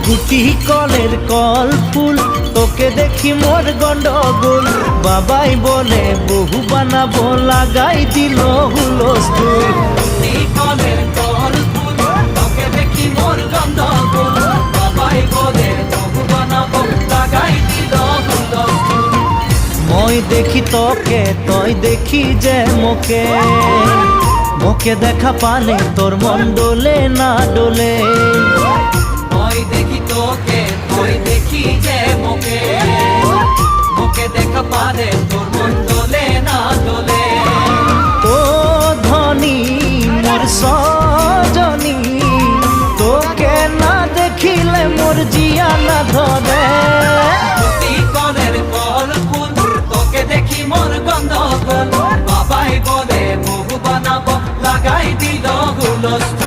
গুটি কলের কল ফুল, তোকে দেখি মোর গন্ডগোল। বাবাই বলে বহু বানাবো, লাগাই দিল হুলস্থুল। গুটি কলের কল ফুল, তোকে দেখি মোর গন্ডগোল। বাবাই বলে বহু বানাবো, লাগাই দিল হুলস্থুল। মই দেখি তোকে, তই দেখি যে মোকে, মোকে দেখা পানে তোর মন ডোলে না ডোলে। মই দেখি তোকে, তুই দেখি যে মোকে, মোকে দেখা পারে তোর মন দোলে না দোলে। ও ধনী মোর সজনী, তোকে না দেখিলে মোর জিয়া না ধরে। গুটি কলের কল ফুল, তোকে দেখি মোর গন্ডগোল। বাবাই বলে বহু বানাবো, লাগাই দিল হুলস্থুল।